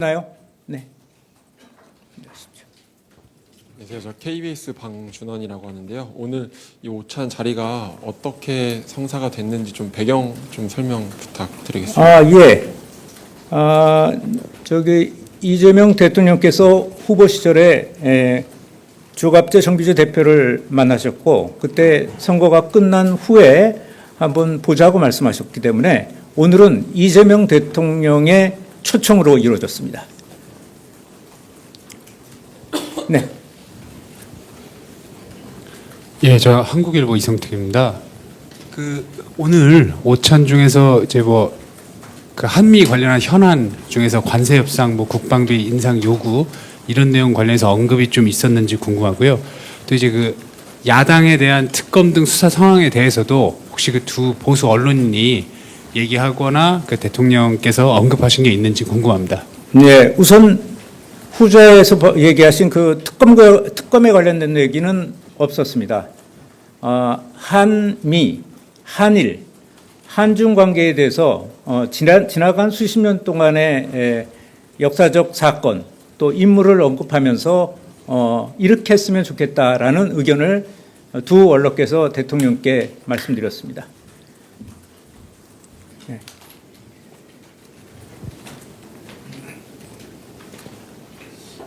나요? 네. 안녕하세요. 저 KBS 방준원이라고 하는데요. 오늘 이 오찬 자리가 어떻게 성사가 됐는지 좀 배경 좀 설명 부탁드리겠습니다. 예. 저기 이재명 대통령께서 후보 시절에 조갑재 정비주 대표를 만나셨고 그때 선거가 끝난 후에 한번 보자고 말씀하셨기 때문에 오늘은 이재명 대통령의 초청으로 이루어졌습니다. 네. 예, 저 한국일보 이성택입니다. 오늘 오찬 중에서 이제 그 한미 관련한 현안 중에서 관세 협상, 국방비 인상 요구 이런 내용 관련해서 언급이 좀 있었는지 궁금하고요. 또 이제 그 야당에 대한 특검 등 수사 상황에 대해서도 혹시 그 두 보수 언론인이 얘기하거나 그 대통령께서 언급하신 게 있는지 궁금합니다. 네, 우선 후자에서 얘기하신 그 특검에 관련된 얘기는 없었습니다. 한미, 한일, 한중 관계에 대해서 지나간 수십 년 동안의 역사적 사건 또 인물을 언급하면서 이렇게 했으면 좋겠다라는 의견을 두 원로께서 대통령께 말씀드렸습니다. 네.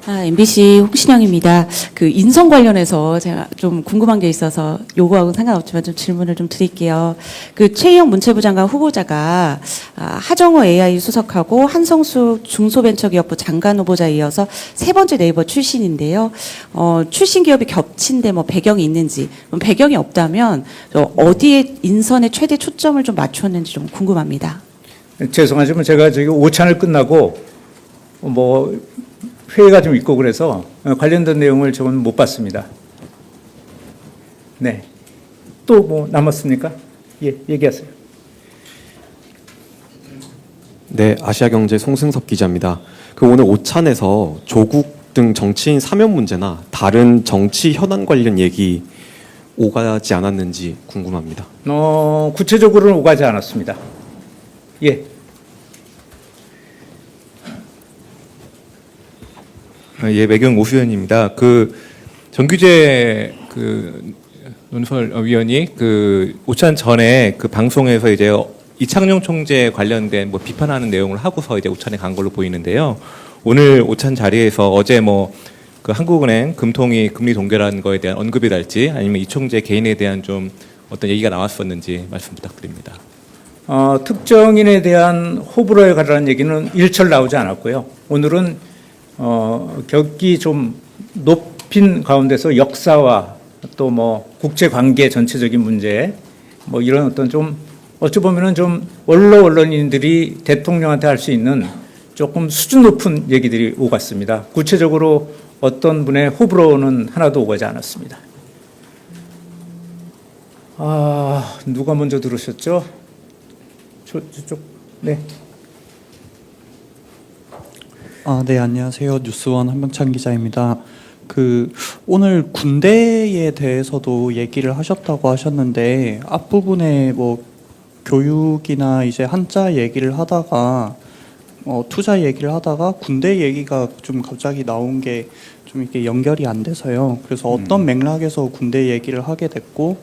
MBC 홍신영입니다. 그 인성 관련해서 제가 좀 궁금한 게 있어서 요구하고는 상관없지만 좀 질문을 좀 드릴게요. 그 최희영 문체부 장관 후보자가 하정우 AI 수석하고 한성수 중소벤처기업부 장관 후보자에 이어서 세 번째 네이버 출신인데요. 출신 기업이 겹친데 배경이 있는지, 배경이 없다면 어디에 인선에 최대 초점을 좀 맞췄는지 좀 궁금합니다. 죄송하지만 제가 저기 오찬을 끝나고 회의가 좀 있고 그래서 관련된 내용을 저는 못 봤습니다. 네. 또 남았습니까? 예, 얘기하세요. 네, 아시아경제 송승섭 기자입니다. 오늘 오찬에서 조국 등 정치인 사면 문제나 다른 정치 현안 관련 얘기 오가지 않았는지 궁금합니다. 구체적으로는 오가지 않았습니다. 예. 예, 매경 오수연입니다. 정규재 논설위원이 오찬 전에 방송에서 이제 이창용 총재 관련된 비판하는 내용을 하고서 이제 오찬에 간 걸로 보이는데요. 오늘 오찬 자리에서 어제 한국은행 금통위 금리 동결한 거에 대한 언급이 날지 아니면 이 총재 개인에 대한 좀 어떤 얘기가 나왔었는지 말씀 부탁드립니다. 특정인에 대한 호불호에 관한 얘기는 일철 나오지 않았고요. 오늘은 격이 좀 높인 가운데서 역사와 또 국제 관계 전체적인 문제 이런 어떤 좀 어찌 보면은 좀 언론인들이 대통령한테 할 수 있는 조금 수준 높은 얘기들이 오갔습니다. 구체적으로 어떤 분의 호불호는 하나도 오가지 않았습니다. 누가 먼저 들으셨죠? 저쪽. 네. 네, 안녕하세요. 뉴스원 한병찬 기자입니다. 오늘 군대에 대해서도 얘기를 하셨다고 하셨는데, 앞부분에 교육이나 이제 한자 얘기를 하다가, 투자 얘기를 하다가 군대 얘기가 좀 갑자기 나온 게 좀 이렇게 연결이 안 돼서요. 그래서 어떤 맥락에서 군대 얘기를 하게 됐고,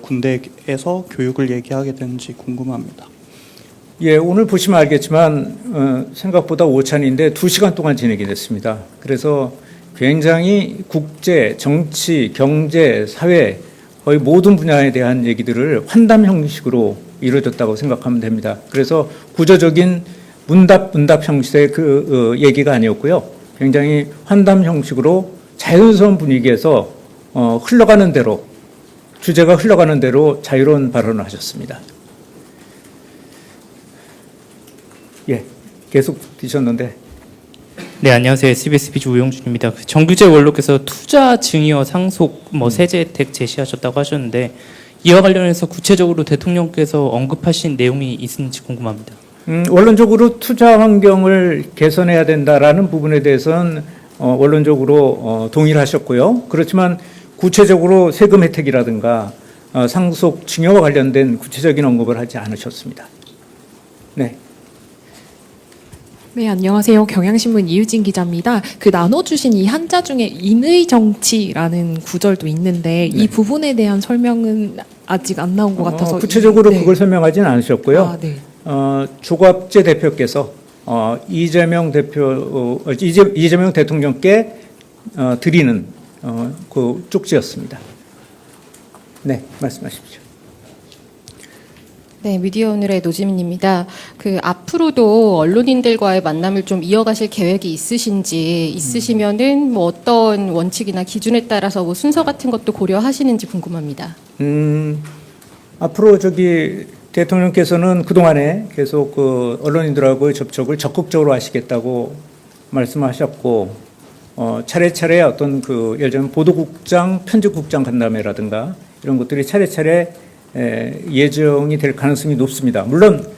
군대에서 교육을 얘기하게 됐는지 궁금합니다. 예, 오늘 보시면 알겠지만 생각보다 오찬인데 2시간 동안 진행이 됐습니다. 그래서 굉장히 국제, 정치, 경제, 사회 거의 모든 분야에 대한 얘기들을 환담 형식으로 이루어졌다고 생각하면 됩니다. 그래서 구조적인 문답 형식의 얘기가 아니었고요. 굉장히 환담 형식으로 자연스러운 분위기에서 흘러가는 대로, 주제가 흘러가는 대로 자유로운 발언을 하셨습니다. 예, 계속 드셨는데. 네, 안녕하세요. SBS 비주 우영준입니다. 정규재 원로께서 투자 증여 상속 세제 혜택 제시하셨다고 하셨는데 이와 관련해서 구체적으로 대통령께서 언급하신 내용이 있는지 궁금합니다. 원론적으로 투자 환경을 개선해야 된다라는 부분에 대해서는 원론적으로 동의를 하셨고요. 그렇지만 구체적으로 세금 혜택이라든가 상속 증여와 관련된 구체적인 언급을 하지 않으셨습니다. 네. 네, 안녕하세요. 경향신문 이유진 기자입니다. 그 나눠주신 이 한자 중에 인의정치라는 구절도 있는데 이 부분에 대한 설명은 아직 안 나온 것 같아서 구체적으로 네. 그걸 설명하지는 않으셨고요. 아, 네. 조갑재 대표께서 이재명 대통령께 드리는 그 쪽지였습니다. 네, 말씀하십시오. 네, 미디어 오늘의 노지민입니다. 그 앞으로도 언론인들과의 만남을 좀 이어가실 계획이 있으시면은 뭐 어떤 원칙이나 기준에 따라서 뭐 순서 같은 것도 고려하시는지 궁금합니다. 앞으로 대통령께서는 그동안에 계속 그 언론인들하고의 접촉을 적극적으로 하시겠다고 말씀하셨고, 차례차례 어떤 예를 들면 보도국장, 편집국장 간담회라든가 이런 것들이 차례차례 예정이 될 가능성이 높습니다. 물론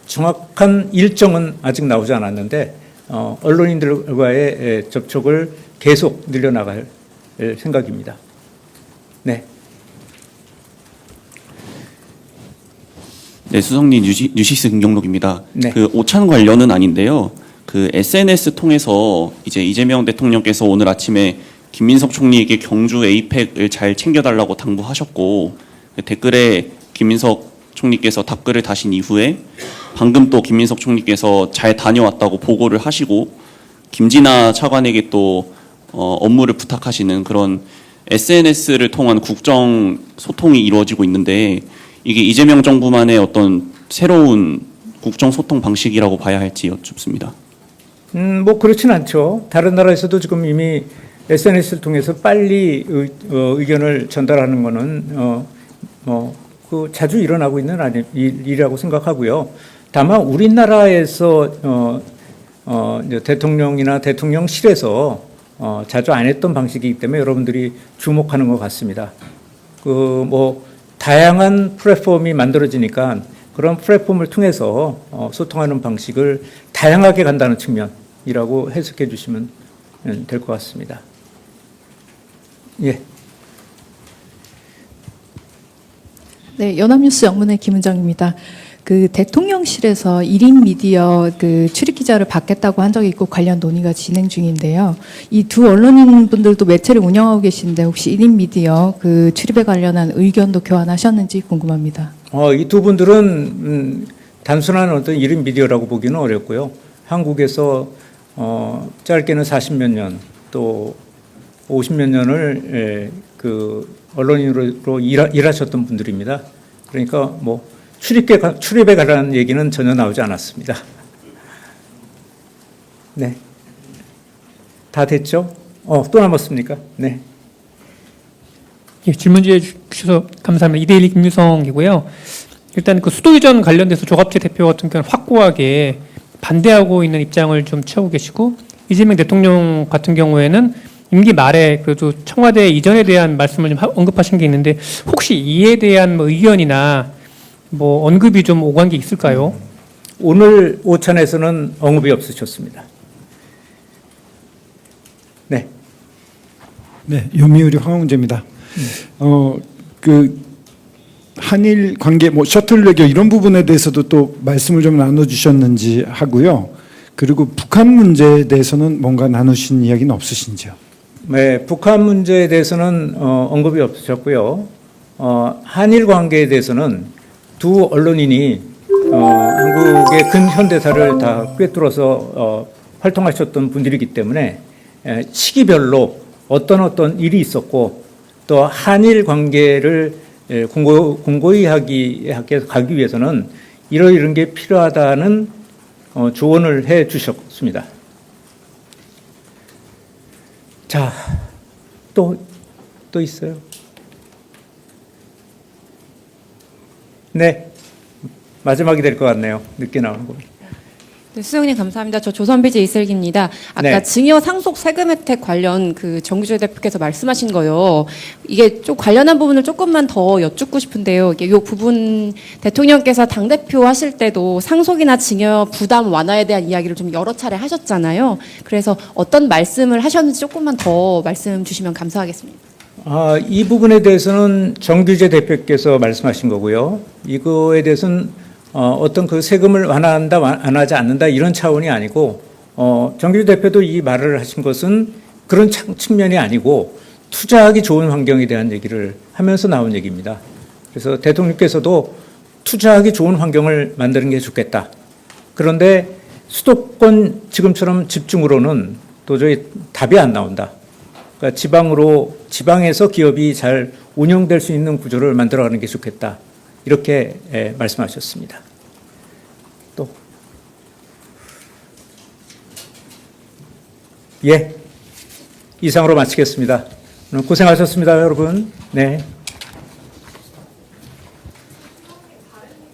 정확한 일정은 아직 나오지 않았는데 언론인들과의 접촉을 계속 늘려나갈 생각입니다. 네. 네, 수석님 뉴시스 김경록입니다. 네. 그 오찬 관련은 아닌데요. 그 SNS 통해서 이제 이재명 대통령께서 오늘 아침에 김민석 총리에게 경주 에이펙을 잘 챙겨달라고 당부하셨고, 댓글에 김민석 총리께서 답글을 다신 이후에 방금 또 김민석 총리께서 잘 다녀왔다고 보고를 하시고 김진아 차관에게 또 업무를 부탁하시는 그런 SNS를 통한 국정 소통이 이루어지고 있는데, 이게 이재명 정부만의 어떤 새로운 국정 소통 방식이라고 봐야 할지 여쭙습니다. 뭐 그렇진 않죠. 다른 나라에서도 지금 이미 SNS를 통해서 빨리 의견을 전달하는 거는 자주 일어나고 있는 일이라고 생각하고요. 다만 우리나라에서 이제 대통령이나 대통령실에서 자주 안 했던 방식이기 때문에 여러분들이 주목하는 것 같습니다. 다양한 플랫폼이 만들어지니까 그런 플랫폼을 통해서 소통하는 방식을 다양하게 간다는 측면이라고 해석해 주시면 될 것 같습니다. 예. 네, 연합뉴스 영문의 김은정입니다. 그 대통령실에서 1인 미디어 그 출입 기자를 받겠다고 한 적이 있고 관련 논의가 진행 중인데요. 이 두 언론인분들도 매체를 운영하고 계신데 혹시 1인 미디어 그 출입에 관련한 의견도 교환하셨는지 궁금합니다. 이 두 분들은 단순한 어떤 1인 미디어라고 보기는 어렵고요. 한국에서 짧게는 40몇 년 또 50몇 년을 그 언론인으로 일하셨던 분들입니다. 그러니까 뭐 출입에 관한 얘기는 전혀 나오지 않았습니다. 네. 다 됐죠? 또 남았습니까? 네. 예, 질문 주셔서 감사합니다. 이데일리 김유성이고요. 일단 그 수도 이전 관련돼서 조갑재 대표 같은 경우는 확고하게 반대하고 있는 입장을 좀 취하고 계시고, 이재명 대통령 같은 경우에는 임기 말에 그래도 청와대 이전에 대한 말씀을 좀 언급하신 게 있는데, 혹시 이에 대한 뭐 의견이나 뭐 언급이 좀 오간 게 있을까요? 오늘 오찬에서는 언급이 없으셨습니다. 네. 네, 요미우리 황홍재입니다. 그 한일 관계, 뭐 셔틀 외교 이런 부분에 대해서도 또 말씀을 좀 나눠주셨는지 하고요. 그리고 북한 문제에 대해서는 뭔가 나누신 이야기는 없으신지요? 네, 북한 문제에 대해서는 언급이 없으셨고요. 한일 관계에 대해서는 두 언론인이 한국의 근현대사를 다 꿰뚫어서 활동하셨던 분들이기 때문에 시기별로 어떤 일이 있었고 또 한일 관계를 공고히 가기 위해서는 이런 게 필요하다는 조언을 해 주셨습니다. 자, 또 있어요? 네, 마지막이 될 것 같네요. 늦게 나오는 거. 네, 수석님 감사합니다. 저 조선비제 이슬기입니다. 아까 네. 증여 상속 세금 혜택 관련 그 정규재 대표께서 말씀하신 거요. 이게 좀 관련한 부분을 조금만 더 여쭙고 싶은데요. 이게 요 부분 대통령께서 당대표 하실 때도 상속이나 증여 부담 완화에 대한 이야기를 좀 여러 차례 하셨잖아요. 그래서 어떤 말씀을 하셨는지 조금만 더 말씀 주시면 감사하겠습니다. 이 부분에 대해서는 정규재 대표께서 말씀하신 거고요. 이거에 대해서는 어떤 그 세금을 완화한다, 완화하지 않는다 이런 차원이 아니고 정규주 대표도 이 말을 하신 것은 그런 측면이 아니고 투자하기 좋은 환경에 대한 얘기를 하면서 나온 얘기입니다. 그래서 대통령께서도 투자하기 좋은 환경을 만드는 게 좋겠다. 그런데 수도권 지금처럼 집중으로는 도저히 답이 안 나온다. 그러니까 지방에서 기업이 잘 운영될 수 있는 구조를 만들어가는 게 좋겠다. 이렇게 말씀하셨습니다. 또 예, 이상으로 마치겠습니다. 오늘 고생하셨습니다, 여러분. 네.